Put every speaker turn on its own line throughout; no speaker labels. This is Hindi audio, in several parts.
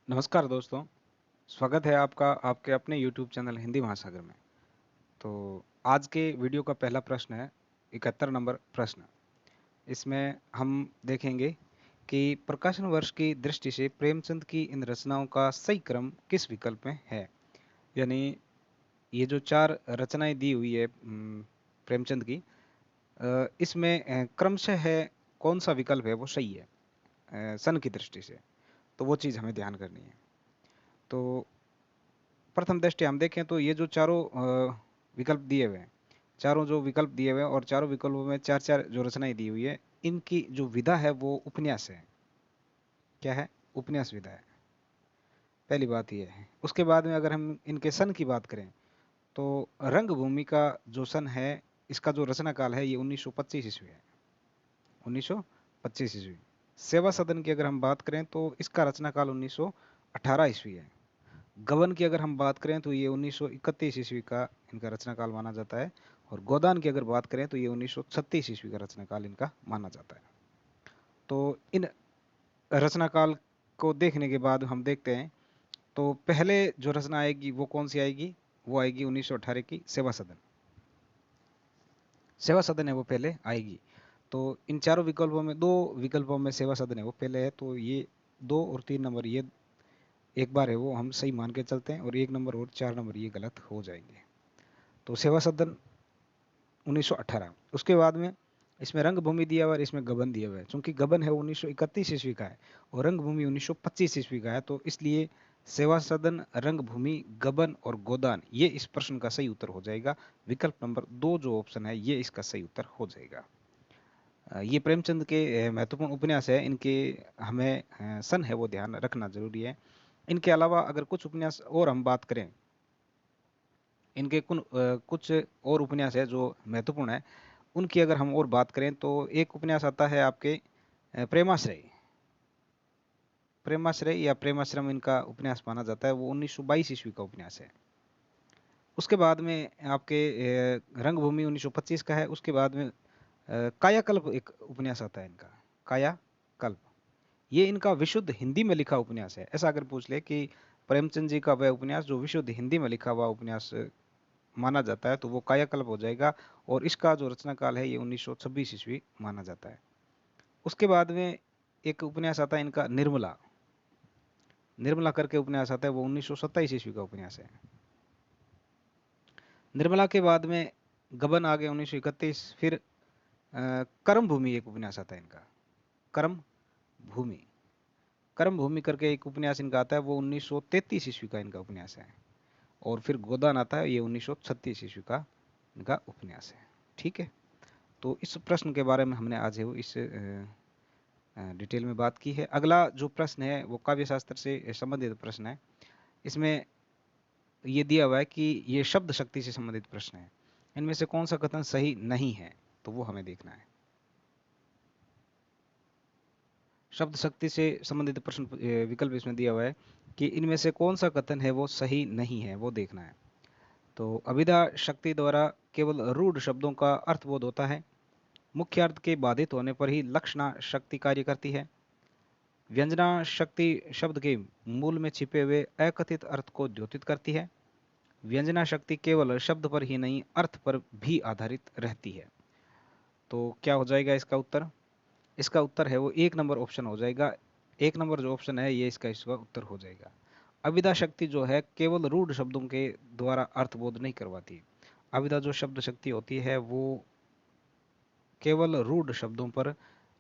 नमस्कार दोस्तों, स्वागत है आपका आपके अपने YouTube चैनल हिंदी महासागर में। तो आज के वीडियो का पहला प्रश्न है 71 नंबर प्रश्न। इसमें हम देखेंगे कि प्रकाशन वर्ष की दृष्टि से प्रेमचंद की इन रचनाओं का सही क्रम किस विकल्प में है। यानी ये जो 4 रचनाएं दी हुई है प्रेमचंद की, इसमें क्रमशः है कौन सा विकल्प है वो सही है सन की दृष्टि से। तो वो चीज़ हमें ध्यान करनी है। तो प्रथम दृष्टया हम देखें तो ये जो चारों विकल्प दिए हुए हैं, चारों जो विकल्प दिए हुए हैं और चारों विकल्पों में चार चार जो रचनाएं दी हुई है, इनकी जो विधा है वो उपन्यास है। क्या है? उपन्यास विधा है। पहली बात ये है। उसके बाद में अगर हम इनके सन की बात करें तो रंगभूमि का जो सन है, इसका जो रचना काल है ये 1925 ईस्वी है। 1925 ईस्वी। सेवा सदन की अगर हम बात करें तो इसका रचना काल 1918 ईस्वी है। गबन की अगर हम बात करें तो ये 1931 ईस्वी का इनका रचनाकाल माना जाता है। और गोदान की अगर बात करें तो ये 1936 ईस्वी का रचनाकाल इनका माना जाता है। तो इन रचनाकाल को देखने के बाद हम देखते हैं तो पहले जो रचना आएगी वो कौन सी आएगी? वो आएगी 1918 की सेवा सदन। सेवा सदन है वो पहले आएगी। तो इन चारों विकल्पों में दो विकल्पों में सेवा सदन है वो पहले है, तो ये 2 और 3 नंबर ये एक बार है वो हम सही मान के चलते हैं, और 1 नंबर और 4 नंबर ये गलत हो जाएंगे। तो सेवा सदन 1918। उसके बाद में इसमें रंगभूमि दिया हुआ है, इसमें गबन दिया हुआ है। चूंकि गबन है वो 1931 ईस्वी का है और रंगभूमि 1925 ईस्वी का है, तो इसलिए सेवा सदन, रंगभूमि, गबन और गोदान ये इस प्रश्न का सही उत्तर हो जाएगा। विकल्प नंबर 2 जो ऑप्शन है ये इसका सही उत्तर हो जाएगा। ये प्रेमचंद के महत्वपूर्ण उपन्यास है, इनके हमें सन है वो ध्यान रखना जरूरी है। इनके अलावा अगर कुछ उपन्यास और हम बात करें, इनके कुछ और उपन्यास है जो महत्वपूर्ण है, उनकी अगर हम और बात करें तो एक उपन्यास आता है आपके प्रेमाश्रय। प्रेमाश्रय या प्रेमाश्रम इनका उपन्यास माना जाता है, वो 1922 ईस्वी का उपन्यास है। उसके बाद में आपके रंगभूमि 1925 का है। उसके बाद में कायाकल्प एक उपन्यास आता है इनका। कायाकल्प ये इनका विशुद्ध हिंदी में लिखा उपन्यास है। ऐसा अगर पूछ ले कि प्रेमचंद जी का वह उपन्यास जो विशुद्ध हिंदी में लिखा हुआ उपन्यास माना जाता है, तो वो कायाकल्प हो जाएगा। और इसका जो रचना काल है ये 1926 ईस्वी माना जाता है। उसके बाद में एक उपन्यास आता है इनका निर्मला। निर्मला करके उपन्यास आता है, वो 1927 ईस्वी का उपन्यास है। निर्मला के बाद में गबन आ गया 1931। फिर कर्म भूमि एक उपन्यास आता है इनका। कर्म भूमि। कर्म भूमि करके एक उपन्यास इनका आता है, वो 1933 ईस्वी का इनका उपन्यास है। और फिर गोदान आता है, ये 1936 ईस्वी का इनका उपन्यास है। ठीक है। तो इस प्रश्न के बारे में हमने आज है वो इस डिटेल में बात की है। अगला जो प्रश्न है वो काव्य शास्त्र से संबंधित प्रश्न है। इसमें ये दिया हुआ है कि ये शब्द शक्ति से संबंधित प्रश्न है। इनमें से कौन सा कथन सही नहीं है, तो वो हमें देखना है। शब्द शक्ति से संबंधित प्रश्न विकल्प इसमें दिया हुआ है कि इनमें से कौन सा कथन है वो सही नहीं है, वो देखना है। तो अभिधा शक्ति द्वारा केवल रूढ़ शब्दों का अर्थबोध होता है। मुख्य अर्थ के बाधित होने पर ही लक्षणा शक्ति कार्य करती है। व्यंजना शक्ति शब्द के मूल में छिपे हुए अकथित अर्थ को द्योतित करती है। व्यंजना शक्ति केवल शब्द पर ही नहीं अर्थ पर भी आधारित रहती है। तो क्या हो जाएगा इसका उत्तर? इसका उत्तर है वो 1 नंबर ऑप्शन हो जाएगा। 1 नंबर जो ऑप्शन है ये इसका उत्तर हो जाएगा। अविदा शक्ति जो है केवल रूढ़ शब्दों के द्वारा अर्थबोध नहीं करवाती। अविदा जो शब्द शक्ति होती है वो केवल रूढ़ शब्दों पर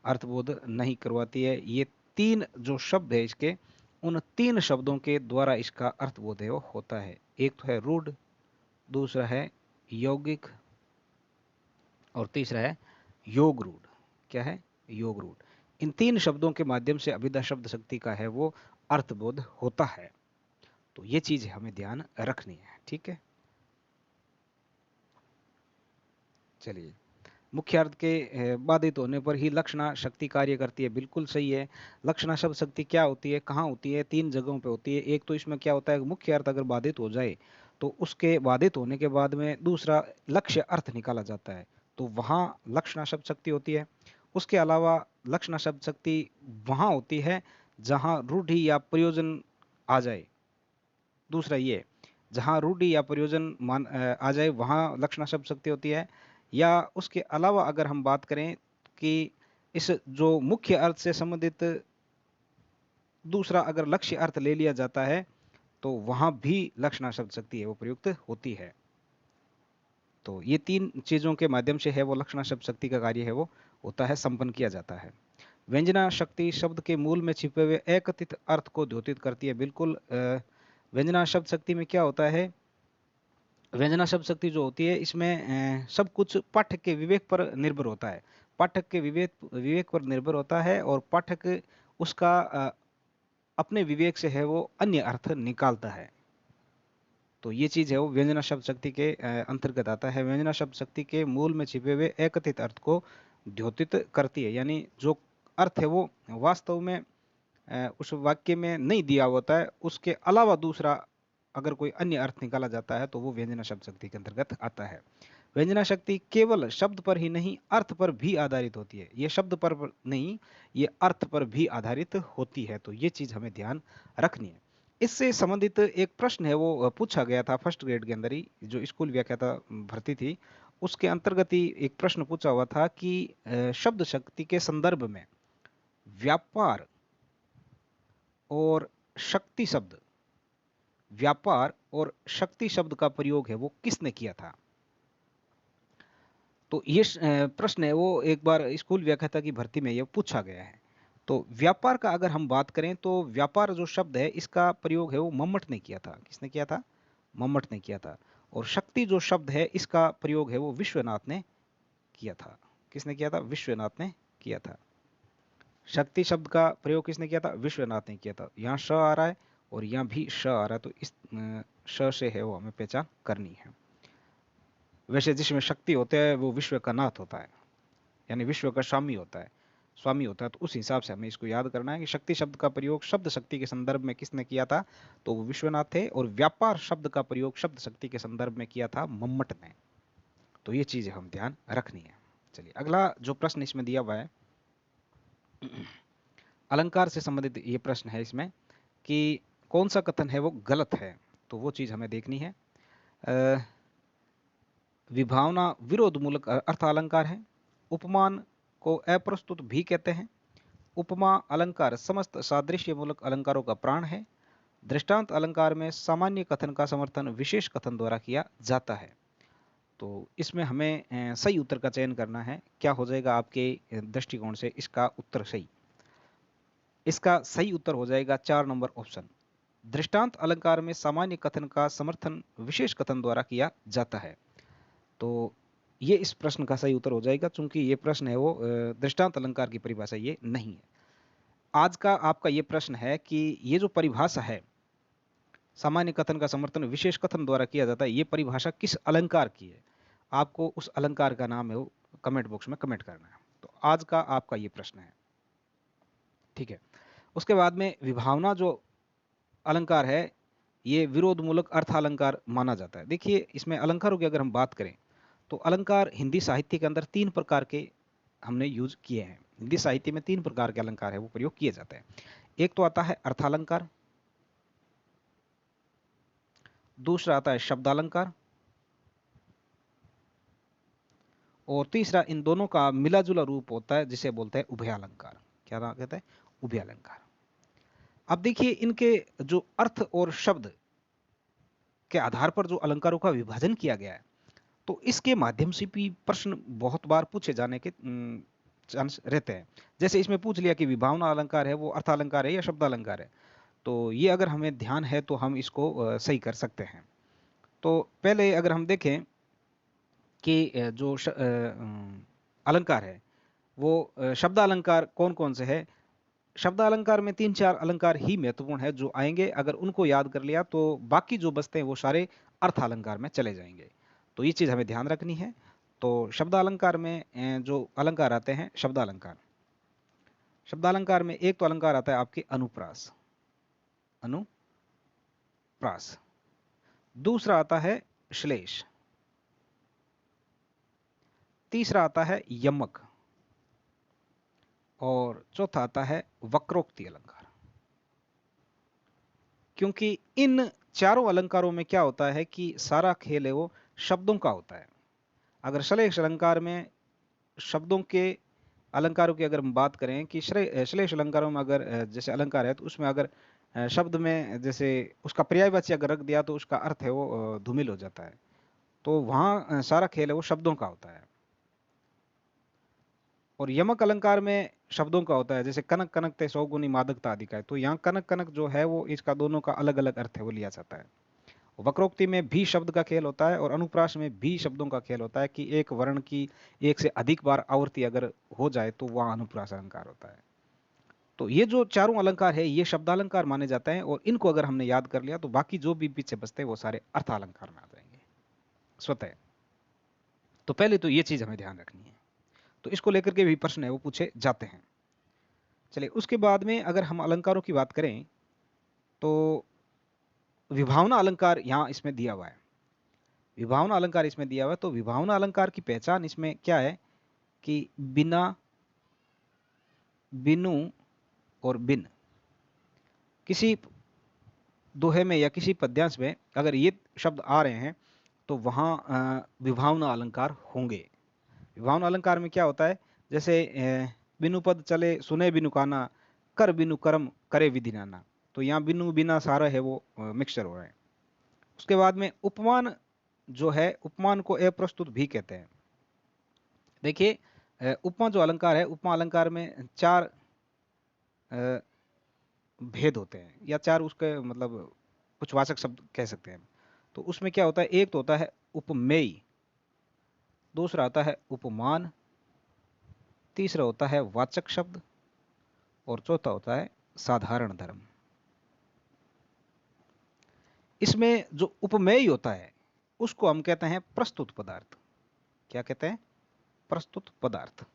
अर्थबोध नहीं करवाती है। ये 3 जो शब्द है इसके, उन 3 शब्दों के द्वारा इसका अर्थबोध है वो होता है। एक तो है रूढ़, दूसरा है यौगिक, और तीसरा है योग रूढ़। क्या है? योग रूढ़। इन 3 शब्दों के माध्यम से अभिधा शब्द शक्ति का है वो अर्थबोध होता है। तो ये चीज हमें ध्यान रखनी है। ठीक है। चलिए, मुख्य अर्थ के बाधित होने पर ही लक्षणा शक्ति कार्य करती है, बिल्कुल सही है। लक्षणा शब्द शक्ति क्या होती है, कहाँ होती है? 3 जगहों पे होती है। एक तो इसमें क्या होता है, मुख्य अर्थ अगर बाधित हो जाए तो उसके बाधित होने के बाद में दूसरा लक्ष्य अर्थ निकाला जाता है, तो वहां लक्षणा शब्द शक्ति होती है। उसके अलावा लक्षणा शब्द शक्ति वहां होती है जहां रूढ़ि या प्रयोजन आ जाए। दूसरा ये, जहां रूढ़ि या प्रयोजन आ जाए वहां लक्षणा शब्द शक्ति होती है। या उसके अलावा अगर हम बात करें कि इस जो मुख्य अर्थ से संबंधित दूसरा अगर लक्ष्य अर्थ ले लिया जाता है तो वहां भी लक्षणा शब्द शक्ति है वो प्रयुक्त होती है। तो ये तीन चीजों के माध्यम से है वो लक्षणा शब्द शक्ति का कार्य है वो होता है, संपन्न किया जाता है। व्यंजना शक्ति शब्द के मूल में छिपे हुए एकत्रित अर्थ को द्योतित करती है। बिल्कुल व्यंजना शब्द शक्ति में क्या होता है, व्यंजना शब्द शक्ति जो होती है इसमें सब कुछ पाठक के विवेक पर निर्भर होता है। पाठक के विवेक विवेक पर निर्भर होता है और पाठक उसका अपने विवेक से है वो अन्य अर्थ निकालता है। तो ये चीज है वो व्यंजना शब्द शक्ति के अंतर्गत आता है। व्यंजना शब्द शक्ति के मूल में छिपे हुए एकत्रित अर्थ को द्योतित करती है, यानी जो अर्थ है वो वास्तव में उस वाक्य में नहीं दिया होता है, उसके अलावा दूसरा अगर कोई अन्य अर्थ निकाला जाता है तो वो व्यंजना शब्द शक्ति के अंतर्गत आता है। व्यंजना शक्ति केवल शब्द पर ही नहीं अर्थ पर भी आधारित होती है। ये शब्द पर नहीं, ये अर्थ पर भी आधारित होती है। तो ये चीज हमें ध्यान रखनी है। इससे संबंधित एक प्रश्न है वो पूछा गया था फर्स्ट ग्रेड के अंदर ही, जो स्कूल व्याख्याता भर्ती थी उसके अंतर्गत ही एक प्रश्न पूछा हुआ था कि शब्द शक्ति के संदर्भ में व्यापार और शक्ति शब्द, व्यापार और शक्ति शब्द का प्रयोग है वो किसने किया था। तो ये प्रश्न है वो एक बार स्कूल व्याख्याता की भर्ती में ये पूछा गया है। तो व्यापार का अगर हम बात करें तो व्यापार जो शब्द है इसका प्रयोग है वो मम्मट ने किया था। किसने किया था? मम्मट ने किया था। और शक्ति जो शब्द है इसका प्रयोग है वो विश्वनाथ ने किया था। किसने किया था? विश्वनाथ ने किया था। शक्ति शब्द का प्रयोग किसने किया था? विश्वनाथ ने किया था। यहाँ श आ रहा है और यहाँ भी श आ रहा है, तो इस श से है वो हमें पहचान करनी है। वैसे जिसमें शक्ति होता है वो विश्व का नाथ होता है, यानी विश्व का स्वामी होता है, स्वामी होता है। तो उस हिसाब से हमें इसको याद करना है कि शक्ति शब्द का प्रयोग शब्द शक्ति के संदर्भ में किसने किया था, तो वो विश्वनाथ थे। और व्यापार शब्द का प्रयोग शब्द शक्ति के संदर्भ में किया था मम्मट ने। तो ये चीजें हम ध्यान रखनी है। चलिए अगला जो प्रश्न इसमें दिया हुआ है अलंकार से संबंधित ये प्रश्न है इसमें कि कौन सा कथन है वो गलत है। तो वो चीज हमें देखनी है। विभावना विरोध मूलक अर्थ अलंकार है। उपमान को अप्रस्तुत भी कहते हैं। उपमा अलंकार समस्त सादृश्य मूलक अलंकारों का प्राण है। दृष्टांत अलंकार में सामान्य कथन का समर्थन विशेष कथन द्वारा किया जाता है। तो इसमें हमें सही उत्तर का चयन करना है। क्या हो जाएगा आपके दृष्टिकोण से इसका उत्तर सही? इसका सही उत्तर हो जाएगा 4 नंबर ऑप्शन। दृष्टांत अलंकार में सामान्य कथन का समर्थन विशेष कथन द्वारा किया जाता है। तो ये इस प्रश्न का सही उत्तर हो जाएगा, चूंकि ये प्रश्न है वो दृष्टांत अलंकार की परिभाषा ये नहीं है। आज का आपका ये प्रश्न है कि ये जो परिभाषा है सामान्य कथन का समर्थन विशेष कथन द्वारा किया जाता है, ये परिभाषा किस अलंकार की है? आपको उस अलंकार का नाम है वो कमेंट बॉक्स में कमेंट करना है। तो आज का आपका ये प्रश्न है, ठीक है। उसके बाद में विभावना जो अलंकार है ये विरोध मूलक अर्थ अलंकार माना जाता है। देखिए इसमें अलंकारों की अगर हम बात करें तो अलंकार हिंदी साहित्य के अंदर 3 प्रकार के हमने यूज किए हैं। हिंदी साहित्य में 3 प्रकार के अलंकार है वो प्रयोग किए जाते हैं। एक तो आता है अर्थालंकार, दूसरा आता है शब्दालंकार, और तीसरा इन दोनों का मिला जुला रूप होता है जिसे बोलते हैं उभयालंकार। क्या नाम कहते हैं? उभयालंकार। अब देखिए इनके जो अर्थ और शब्द के आधार पर जो अलंकारों का विभाजन किया गया है, तो इसके माध्यम से भी प्रश्न बहुत बार पूछे जाने के चांस रहते हैं। जैसे इसमें पूछ लिया कि विभावना अलंकार है वो अर्थालंकार है या शब्दालंकार है, तो ये अगर हमें ध्यान है तो हम इसको सही कर सकते हैं। तो पहले अगर हम देखें कि जो अलंकार है वो शब्दालंकार कौन कौन से है। शब्दालंकार में 3-4 अलंकार ही महत्वपूर्ण है जो आएंगे, अगर उनको याद कर लिया तो बाकी जो बचते हैं वो सारे अर्थालंकार में चले जाएंगे। तो ये चीज हमें ध्यान रखनी है। तो शब्दालंकार में जो अलंकार आते हैं शब्दालंकार, शब्दालंकार में एक तो अलंकार आता है आपके अनुप्रास, अनुप्रास। दूसरा आता है श्लेष, तीसरा आता है यमक, और चौथा आता है वक्रोक्ति अलंकार। क्योंकि इन चारों अलंकारों में क्या होता है कि सारा खेल है वो शब्दों का होता है। अगर श्लेष अलंकार में शब्दों के अलंकारों की अगर हम बात करें कि श्लेष अलंकारों में अगर जैसे अलंकार है तो उसमें अगर शब्द में जैसे उसका पर्यायवाची अगर रख दिया तो उसका अर्थ है वो धूमिल हो जाता है। तो वहां सारा खेल है वो शब्दों का होता है। और यमक अलंकार में शब्दों का होता है, जैसे कनक कनक ते सौगुनी मादकता आदि का है, तो यहाँ कनक कनक जो है वो इसका दोनों का अलग अलग अर्थ है वो लिया जाता है। वक्रोक्ति में भी शब्द का खेल होता है और अनुप्रास में भी शब्दों का खेल होता है कि एक वर्ण की एक से अधिक बार आवृत्ति अगर हो जाए तो वह अनुप्रास अलंकार होता है। तो ये जो चारों अलंकार है ये शब्दालंकार माने जाते हैं और इनको अगर हमने याद कर लिया तो बाकी जो भी पीछे बचते हैं वो सारे अर्थालंकार में आ जाएंगे स्वतः। तो पहले तो ये चीज हमें ध्यान रखनी है, तो इसको लेकर के भी प्रश्न है वो पूछे जाते हैं। चलिए उसके बाद में अगर हम अलंकारों की बात करें तो विभावना अलंकार यहाँ इसमें दिया हुआ है। विभावना अलंकार इसमें दिया हुआ है, तो विभावना अलंकार की पहचान इसमें क्या है कि बिना, बिनु और बिन, किसी दोहे में या किसी पद्यांश में अगर ये शब्द आ रहे हैं तो वहां विभावना अलंकार होंगे। विभावना अलंकार में क्या होता है, जैसे बिनु पद चले सुने बिनु काना, कर बिनु कर्म करे विधि नाना, तो यहाँ बिनु बिना सारा है वो मिक्सचर हो रहा है। उसके बाद में उपमान जो है, उपमान को अप्रस्तुत भी कहते हैं। देखिए उपमा जो अलंकार है, उपमा अलंकार में चार भेद होते हैं या चार उसके मतलब कुछ वाचक शब्द कह सकते हैं। तो उसमें क्या होता है, एक तो होता है उपमेय, दूसरा आता है उपमान, तीसरा होता है वाचक शब्द और चौथा होता है साधारण धर्म। इसमें जो उपमेय होता है उसको हम कहते हैं प्रस्तुत पदार्थ। क्या कहते हैं? प्रस्तुत पदार्थ।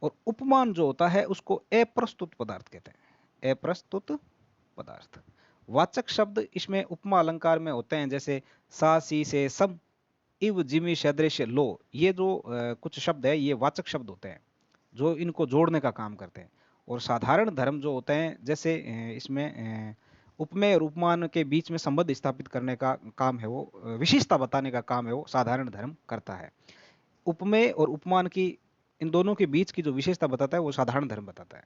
और उपमान जो होता है उसको अप्रस्तुत पदार्थ कहते हैं, अप्रस्तुत पदार्थ। वाचक शब्द इसमें उपमा अलंकार में होते हैं, जैसे सा सी से सम इव जिमी सदृश लो, ये जो कुछ शब्द है ये वाचक शब्द होते हैं जो इनको जोड़ने का काम करते हैं। और साधारण धर्म जो होते हैं, जैसे इसमें उपमेय और उपमान के बीच में संबंध स्थापित करने का काम है वो, विशेषता बताने का काम है वो साधारण धर्म करता है। उपमेय और उपमान की, इन दोनों के बीच की जो विशेषता बताता है वो साधारण धर्म बताता है।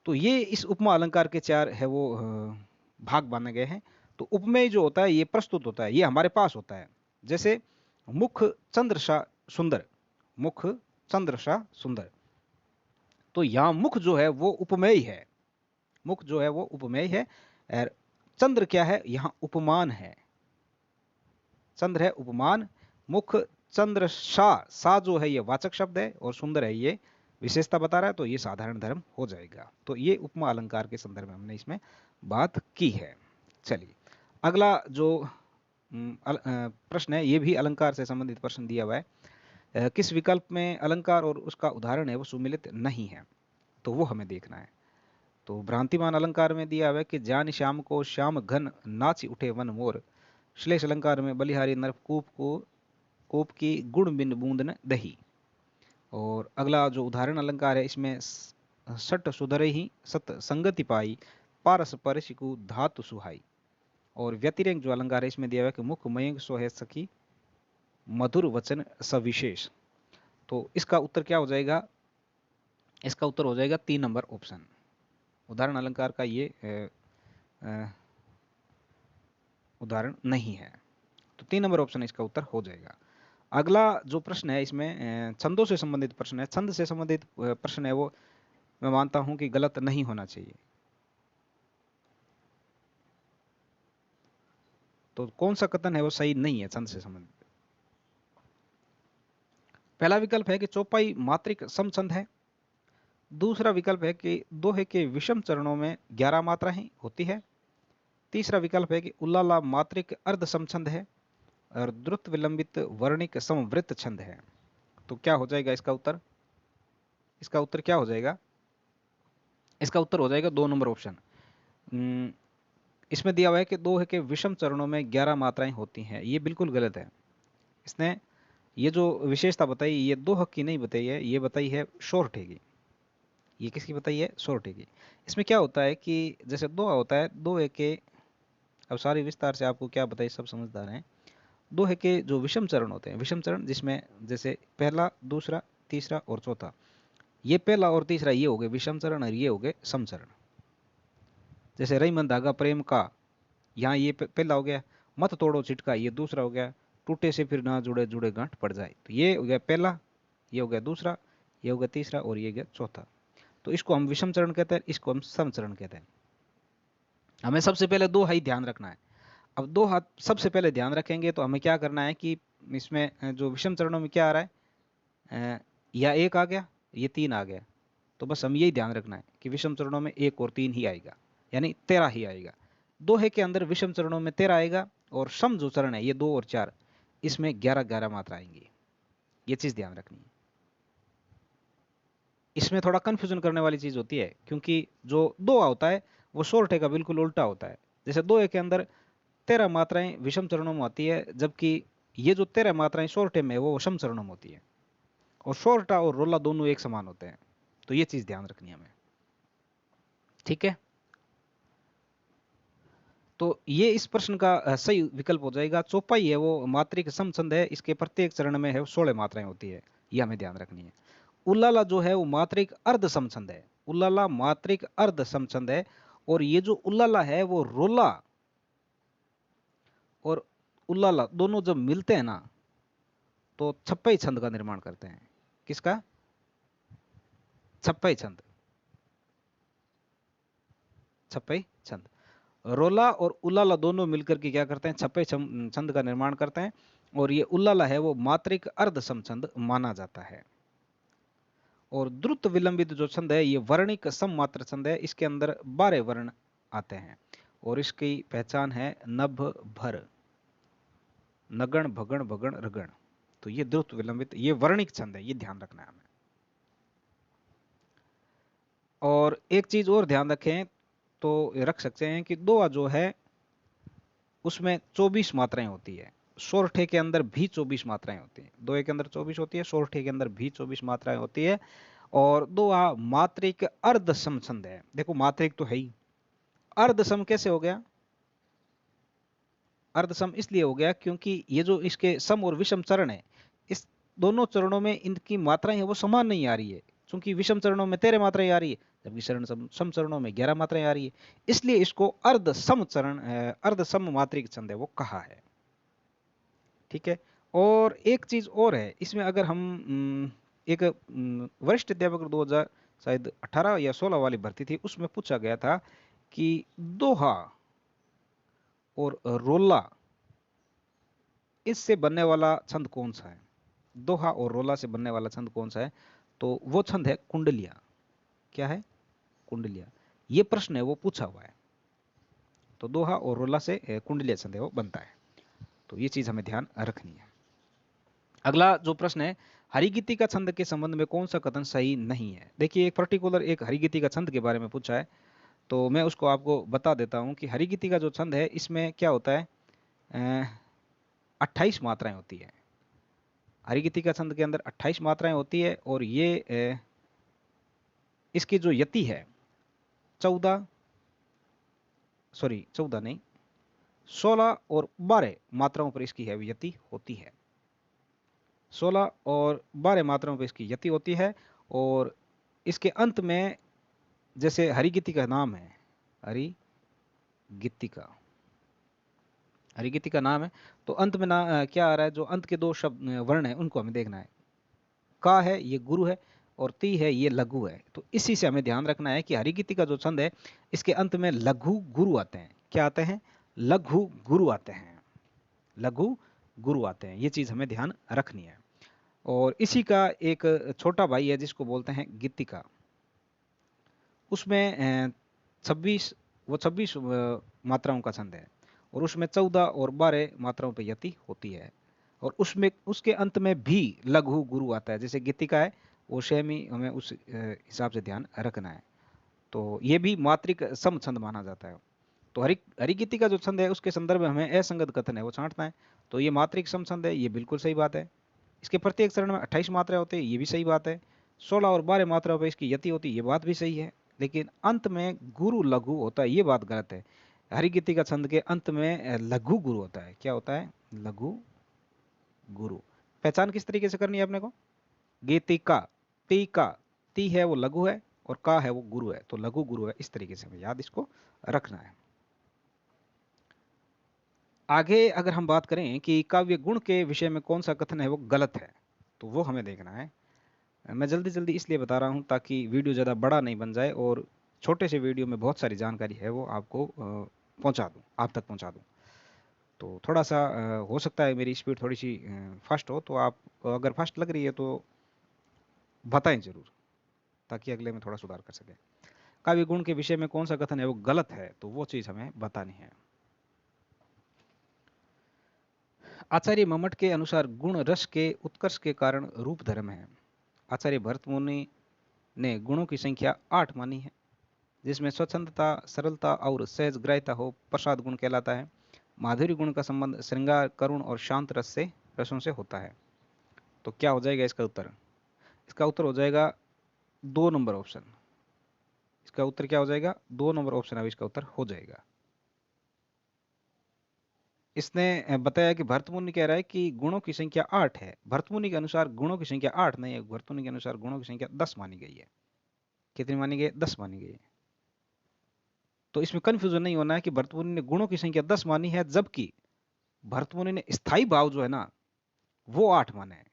तो ये इस उपमा अलंकार के चार है वो भाग माने गए हैं। तो उपमेय जो होता है ये प्रस्तुत होता है, ये हमारे पास होता है। जैसे मुख चंद्र सा सुंदर, मुख चंद्र सा सुंदर, तो यहां मुख जो है वो उपमेय है, मुख जो है वो उपमेय है। और चंद्र क्या है, यहां उपमान है, चंद्र है उपमान। मुख चंद्र सा जो है ये वाचक शब्द है और सुंदर है ये विशेषता बता रहा है, तो ये साधारण धर्म हो जाएगा। तो ये उपमा अलंकार के संदर्भ में हमने इसमें बात की है। चलिए अगला जो प्रश्न है ये भी अलंकार से संबंधित प्रश्न दिया हुआ है। किस विकल्प में अलंकार और उसका उदाहरण है वो सुमिलित नहीं है, तो वो हमें देखना है। तो भ्रांतिमान अलंकार में दिया हुआ है कि जान श्याम को श्याम घन नाच उठे वन मोर, श्लेष अलंकार में बलिहारी नरकूप को कोप की गुण बिन बूंदन दही। और अगला जो उदाहरण अलंकार है इसमें सट सुधरे ही सत संगति पाई, पारस परशिकु धातु सुहाई। और व्यतिरेक जो अलंकार है इसमें दिया हुआ है कि मुख मयंक सोहे सखी मधुर वचन सविशेष। तो इसका उत्तर क्या हो जाएगा, इसका उत्तर हो जाएगा 3 नंबर ऑप्शन। उदाहरण अलंकार का ये उदाहरण नहीं है, तो 3 नंबर ऑप्शन इसका उत्तर हो जाएगा। अगला जो प्रश्न है इसमें छंदों से संबंधित प्रश्न है। छंद से संबंधित प्रश्न है वो मैं मानता हूं कि गलत नहीं होना चाहिए। तो कौन सा कथन है वो सही नहीं है छंद से संबंधित? पहला विकल्प है कि चौपाई मात्रिक समछंद है। दूसरा विकल्प है कि दोहे के विषम चरणों में 11 मात्राएं होती है। तीसरा विकल्प है कि उल्लाला मात्रिक अर्ध समछंद है और द्रुत विलंबित वर्णिक समवृत्त छंद है। तो क्या हो जाएगा इसका उत्तर? इसका उत्तर क्या हो जाएगा? इसका उत्तर हो जाएगा 2 नंबर ऑप्शन। इसमें दिया हुआ है कि दोहे के विषम चरणों में 11 मात्राएं होती हैं, ये बिल्कुल गलत है। इसने ये जो विशेषता बताई ये दोह की नहीं बताई है, ये बताई है शोरठे की। ये किसकी बताई है? सोरठे की। इसमें क्या होता है कि जैसे दोहा होता है, दोहे के, अब सारी विस्तार से आपको क्या बताइए, सब समझदार हैं। दोहे के जो विषम चरण होते हैं, विषम चरण जिसमें जैसे पहला, दूसरा, तीसरा और चौथा, ये पहला और तीसरा ये हो गए विषम चरण और ये हो गए सम चरण। जैसे रई मन धागा प्रेम का, यहाँ ये पहला हो गया। मत तोड़ो चिटका, ये दूसरा हो गया। टूटे से फिर ना जुड़े जुड़े गांठ पड़ जाए, तो ये हो गया पहला, ये हो गया दूसरा, ये हो गया तीसरा और ये गया चौथा। तो इसको हम विषम चरण कहते हैं, इसको हम सम चरण कहते हैं। हमें सबसे पहले दो हाई ध्यान रखना है। अब दो हाथ सबसे पहले ध्यान रखेंगे तो हमें क्या करना है कि इसमें जो विषम चरणों में क्या आ रहा है, या एक आ गया, ये तीन आ गया, तो बस हम यही ध्यान रखना है कि विषम चरणों में एक और तीन ही आएगा, यानी 13 ही आएगा। दोहे के अंदर विषम चरणों में 13 आएगा, और सम जो चरण है ये 2 और 4, इसमें 11-11 मात्रा आएंगी। ये चीज ध्यान रखनी है। इसमें थोड़ा कंफ्यूजन करने वाली चीज होती है, क्योंकि जो दोहा होता है वो सोरठे का बिल्कुल उल्टा होता है। जैसे दोहे के अंदर 13 मात्राएं विषम चरणों में होती है, जबकि ये जो 13 मात्राएं सोरठे में वो सम चरणों में होती है, और सोरठा और रोला दोनों एक समान होते हैं। तो ये चीज ध्यान रखनी है हमें, ठीक है। तो ये इस प्रश्न का सही विकल्प हो जाएगा। चौपाई है वो मात्रिक सम छंद है, इसके प्रत्येक चरण में है 16 मात्राएं होती है, ये हमें ध्यान रखनी है। उल्लाला जो है वो मात्रिक अर्ध समछंद है, उल्लाला मात्रिक अर्ध समछंद है। और ये जो उल्लाला है वो रोला और उल्लाला दोनों जब मिलते हैं ना, तो छप्पई छंद का निर्माण करते हैं। किसका? छप्पई छंद, छप्पई छंद। रोला और उल्लाला दोनों मिलकर के क्या करते हैं? छप्पई छंद का निर्माण करते हैं। और ये उल्लाला है वो मात्रिक अर्ध समछंद माना जाता है। और द्रुत विलंबित जो छंद है ये वर्णिक सम मात्र छंद है, इसके अंदर 12 वर्ण आते हैं, और इसकी पहचान है नभ भर, नगण भगण भगण रगण। तो ये द्रुत विलंबित, ये वर्णिक छंद है, ये ध्यान रखना है हमें। और एक चीज और ध्यान रखें तो रख सकते हैं कि दोहा जो है उसमें 24 मात्राएं होती है। सोरठे के अंदर भी 24 मात्राएं होती हैं। दोहे के अंदर 24 होती है, सोरठे के अंदर भी 24 मात्राएं होती है। और दोहा मात्रिक अर्ध सम छंद है। देखो मात्रिक तो है ही, अर्ध सम कैसे हो गया? अर्ध सम इसलिए हो गया क्योंकि ये जो इसके सम और विषम चरण है, इस दोनों चरणों में इनकी मात्राएं है वो समान नहीं आ रही है। क्योंकि विषम चरणों में 13 मात्राएं आ रही है, जबकि सम चरणों में 11 मात्राएं आ रही है, इसलिए इसको अर्ध सम चरण, अर्ध सम मात्रिक छंद है वो कहा है, ठीक है। और एक चीज और है इसमें, अगर हम एक वरिष्ठ अध्यापक 2000 शायद 18 या 16 वाली भर्ती थी, उसमें पूछा गया था कि दोहा और रोला इससे बनने वाला छंद कौन सा है? दोहा और रोला से बनने वाला छंद कौन सा है? तो वो छंद है कुंडलिया। क्या है? कुंडलिया। ये प्रश्न है वो पूछा हुआ है। तो दोहा और रोला से कुंडलिया छंद है वो बनता है। तो ये चीज हमें ध्यान रखनी है। अगला जो प्रश्न है, हरिगिति का छंद के संबंध में कौन सा कथन सही नहीं है? देखिए एक पर्टिकुलर एक हरिगिति का छंद के बारे में पूछा है, तो मैं उसको आपको बता देता हूं कि हरिगिति का जो छंद है इसमें क्या होता है, 28 मात्राएं होती है। हरिगिति का छंद के अंदर 28 मात्राएं होती है, और ये इसकी जो यति है 14, सॉरी 14 नहीं, 16 और 12 मात्राओं पर इसकी है यति होती है। 16 और 12 मात्राओं पर इसकी यति होती है। और इसके अंत में, जैसे हरिगिति का नाम है, हरिगिति का नाम है, तो अंत में ना क्या आ रहा है? जो अंत के दो शब्द वर्ण है उनको हमें देखना है। का है ये गुरु है, और ती है ये लघु है। तो इसी से हमें ध्यान रखना है कि हरिगिति का जो छंद है इसके अंत में लघु गुरु आते हैं। क्या आते हैं? लघु गुरु आते हैं, लघु गुरु आते हैं। ये चीज हमें ध्यान रखनी है। और इसी का एक छोटा भाई है जिसको बोलते हैं गीतिका। उसमें 26, वो 26 मात्राओं का छंद है, और उसमें 14 और 12 मात्राओं पर यति होती है। और उसमें उसके अंत में भी लघु गुरु आता है। जैसे गीतिका है वो सेमी, हमें उस हिसाब से ध्यान रखना है। तो ये भी मात्रिक सम छंद माना जाता है। तो हरिगीति का जो छंद है उसके संदर्भ में हमें असंगत कथन है वो छांटना है। तो ये मात्रिक सम छंद है, ये बिल्कुल सही बात है। इसके प्रत्येक चरण में 28 मात्राएं होती है, ये भी सही बात है। 16 और 12 मात्रा पर इसकी यति होती है, ये बात भी सही है, लेकिन अंत में गुरु लघु होता है, ये बात गलत है। हरिगीति का छंद के अंत में लघु गुरु होता है। क्या होता है? लघु गुरु। पहचान किस तरीके से करनी है अपने को? गीतिका, ती का, ती है वो लघु है और का है वो गुरु है, तो लघु गुरु है, इस तरीके से हमें याद इसको रखना है। आगे अगर हम बात करें कि काव्य गुण के विषय में कौन सा कथन है वो गलत है, तो वो हमें देखना है। मैं जल्दी जल्दी इसलिए बता रहा हूं ताकि वीडियो ज़्यादा बड़ा नहीं बन जाए और छोटे से वीडियो में बहुत सारी जानकारी है वो आपको पहुंचा दूं, आप तक पहुंचा दूं। तो थोड़ा सा हो सकता है मेरी स्पीड थोड़ी सी फास्ट हो, तो आप अगर फास्ट लग रही है तो बताएं ज़रूर, ताकि अगले में थोड़ा सुधार कर सकें। काव्य गुण के विषय में कौन सा कथन है वो गलत है, तो वो चीज़ हमें बतानी है। आचार्य मम्मट के अनुसार गुण रस के उत्कर्ष के कारण रूप धर्म है। आचार्य भरत मुनि ने गुणों की संख्या 8 मानी है, जिसमें स्वच्छंदता, सरलता और सहज ग्राह्यता हो, प्रसाद गुण कहलाता है। माधुर्य गुण का संबंध श्रृंगार, करुण और शांत रसों से होता है। तो क्या हो जाएगा इसका उत्तर? इसका उत्तर हो जाएगा 2 नंबर ऑप्शन। इसका उत्तर क्या हो जाएगा? 2 नंबर ऑप्शन अब इसका उत्तर हो जाएगा। इसने बताया कि भरतमुनि कह रहा है कि गुणों की संख्या 8 है। भरतमुनि के अनुसार गुणों की संख्या 8 नहीं है, भरतमुनि के अनुसार गुणों की संख्या 10 मानी गई है। कितनी मानी गई? 10 मानी गई है। तो इसमें कंफ्यूजन नहीं होना है कि भरतमुनि ने गुणों की संख्या 10 मानी है, जबकि भरतमुनि ने स्थायी भाव जो है ना वो 8 माने हैं।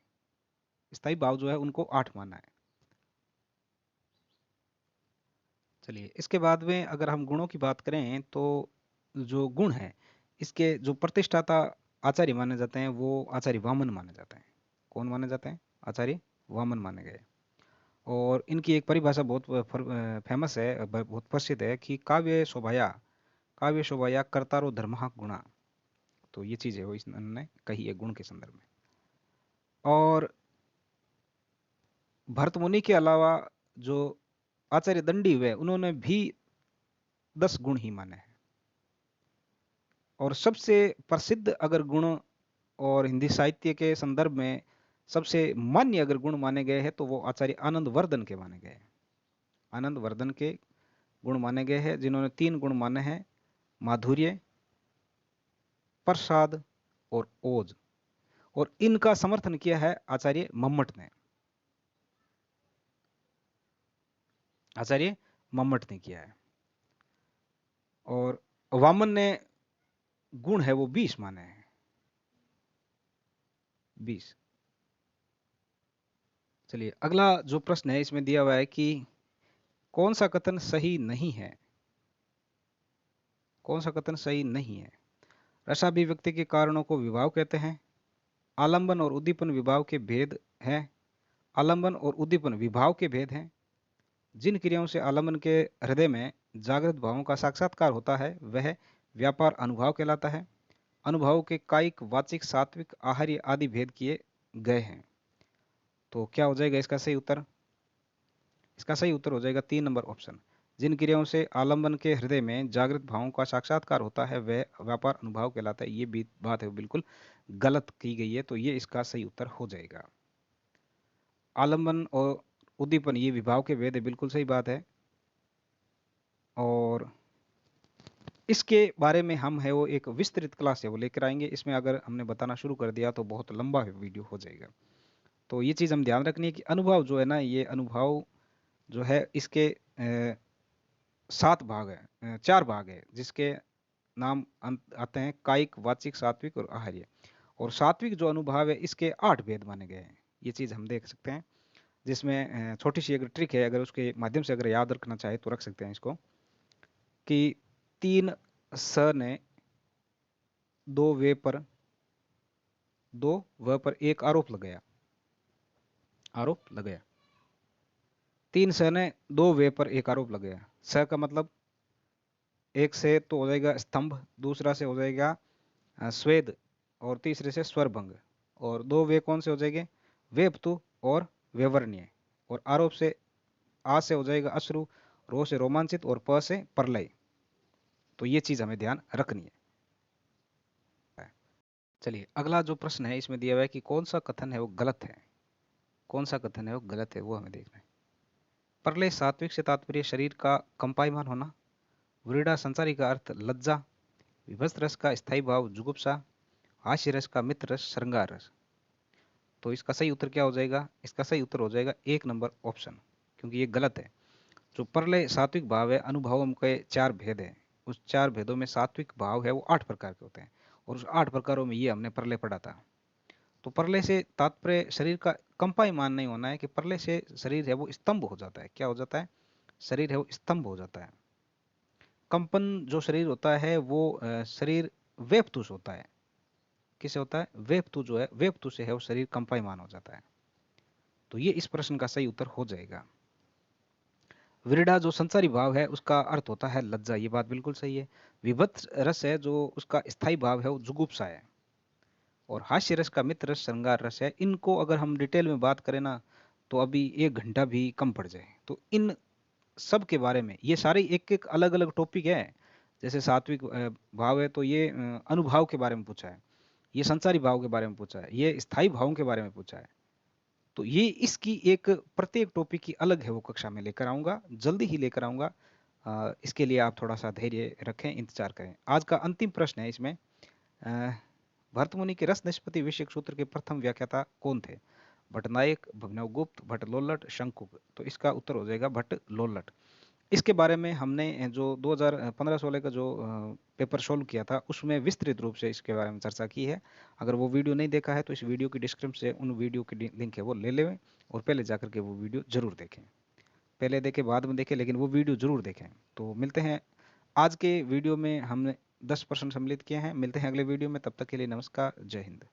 स्थायी भाव जो है उनको 8 माना है। चलिए, इसके बाद में अगर हम गुणों की बात करें तो जो गुण है इसके जो प्रतिष्ठाता आचार्य माने जाते हैं वो आचार्य वामन माने जाते हैं। कौन माने जाते हैं? आचार्य वामन माने गए। और इनकी एक परिभाषा बहुत फेमस है, बहुत प्रसिद्ध है कि काव्य शोभाया कर्तारो धर्मः गुणा। तो ये चीज है वो इन्होंने कही है गुण के संदर्भ में। और भरत मुनि के अलावा जो आचार्य दंडी हुए उन्होंने भी 10 गुण ही माने हैं। और सबसे प्रसिद्ध अगर गुण और हिंदी साहित्य के संदर्भ में सबसे मान्य अगर गुण माने गए हैं तो वो आचार्य आनंद वर्धन के माने गए हैं। आनंद वर्धन के गुण माने गए हैं, जिन्होंने 3 गुण माने हैं: माधुर्य, प्रसाद और ओज। और इनका समर्थन किया है आचार्य मम्मट ने। आचार्य मम्मट ने किया है। और वामन ने गुण है वो 20 माने हैं। 20। चलिए, अगला जो प्रश्न है इसमें दिया हुआ है कि कौन सा कथन सही नहीं है? कौन सा कथन सही नहीं है? रसाभिव्यक्ति के कारणों को विभाव कहते हैं। आलंबन और उद्दीपन विभाव के भेद हैं। आलंबन और उद्दीपन विभाव के भेद हैं। जिन क्रियाओं से आलंबन के हृदय में जागृत भावों का साक्षात्कार होता है वह व्यापार अनुभाव कहलाता है। अनुभाव के कायिक, वाचिक, सात्विक, आहार्य आदि भेद किए गए हैं। तो क्या हो जाएगा इसका सही उत्तर? इसका सही उत्तर हो जाएगा 3 नंबर ऑप्शन। जिन क्रियाओं से आलंबन के हृदय में जागृत भावों का साक्षात्कार होता है वह व्यापार अनुभाव कहलाता है। ये भी बात है बिल्कुल गलत की गई है, तो ये इसका सही उत्तर हो जाएगा। आलंबन और उद्दीपन ये विभाव के भेद है, बिल्कुल सही बात है। और इसके बारे में हम है वो एक विस्तृत क्लास है वो लेकर आएंगे। इसमें अगर हमने बताना शुरू कर दिया तो बहुत लंबा वीडियो हो जाएगा। तो ये चीज़ हम ध्यान रखनी है कि अनुभव जो है ना, ये अनुभव जो है इसके 7 भाग है, 4 भाग है, जिसके नाम आते हैं कायिक, वाचिक, सात्विक और आहार्य। और सात्विक जो अनुभव है इसके 8 भेद माने गए हैं। ये चीज़ हम देख सकते हैं, जिसमें छोटी सी अगर ट्रिक है, अगर उसके माध्यम से अगर याद रखना चाहे तो रख सकते हैं इसको, कि 3 स ने 2 वे पर 2 व पर एक आरोप लगाया। आरोप लगाया। 3 स ने 2 वे पर एक आरोप लगाया। स का मतलब एक से तो हो जाएगा स्तंभ, दूसरा से हो जाएगा स्वेद, और तीसरे से स्वरभंग। और 2 वे कौन से हो जाएंगे? वेपतु और वेवर्ण्य। और आरोप से आ से हो जाएगा अश्रु, रो से रोमांचित और प से प्रलय। तो ये चीज हमें ध्यान रखनी है। चलिए, अगला जो प्रश्न है इसमें दिया हुआ है कि कौन सा कथन है वो गलत है। कौन सा कथन है वो गलत है, वो हमें देखना है। परले सात्विक से तात्पर्य शरीर का कंपायमान होना। वृड़ा संसारी का अर्थ लज्जा। विभत्स रस का स्थायी भाव जुगुप्सा। हास्य रस का मित्र रस श्रृंगार रस। तो इसका सही उत्तर क्या हो जाएगा? इसका सही उत्तर हो जाएगा 1 नंबर ऑप्शन, क्योंकि ये गलत है। जो परलय सात्विक भाव है, अनुभवों के 4 भेद हैं, उस 4 भेदों में सात्विक भाव है वो 8 प्रकार के होते हैं, और उस 8 प्रकारों में ये हमने परलय पढ़ा था। तो परलय से तात्पर्य शरीर का कंपायमान नहीं होना है, कि परलय से शरीर है वो स्तंभ हो जाता है। क्या हो जाता है? शरीर है वो स्तंभ हो जाता है। कंपन जो शरीर होता है वो शरीर वेपतुष होता है। किसे होता है? वेपतु जो है, वेपतु से है वो शरीर कंपायमान हो जाता है। तो ये इस प्रश्न का सही उत्तर हो जाएगा। विरडा जो संसारी भाव है उसका अर्थ होता है लज्जा, ये बात बिल्कुल सही है। विभत्स रस है जो उसका स्थायी भाव है वो जुगुप्सा है। और हास्य रस का मित्र रस श्रृंगार रस है। इनको अगर हम डिटेल में बात करें ना, तो अभी 1 घंटा भी कम पड़ जाए। तो इन सब के बारे में, ये सारे एक एक अलग अलग टॉपिक है। जैसे सात्विक भाव है तो ये अनुभाव के बारे में पूछा है, ये संसारी भाव के बारे में पूछा है, ये स्थायी भावों के बारे में पूछा है। तो ये इसकी एक प्रत्येक टॉपिक की अलग है, वो कक्षा में लेकर आऊंगा, जल्दी ही लेकर आऊंगा। इसके लिए आप थोड़ा सा धैर्य रखें, इंतजार करें। आज का अंतिम प्रश्न है इसमें। अ, भरतमुनि के रस निष्पत्ति विषयक सूत्र के प्रथम व्याख्याता कौन थे? भट्टनायक, भवनगुप्त, भट्टलोल्लट, शंकुक। तो इसका उत्तर हो जाएगा भट्टलोल्लट। इसके बारे में हमने जो 2015-16 का जो पेपर सोल्व किया था उसमें विस्तृत रूप से इसके बारे में चर्चा की है। अगर वो वीडियो नहीं देखा है तो इस वीडियो की डिस्क्रिप्शन से उन वीडियो की लिंक है वो ले लें, और पहले जाकर के वो वीडियो जरूर देखें। पहले देखें बाद में देखें, लेकिन वो वीडियो जरूर देखें। तो मिलते हैं, आज के वीडियो में हमने 10 प्रश्न सम्मिलित किए हैं। मिलते हैं अगले वीडियो में, तब तक के लिए नमस्कार, जय हिंद।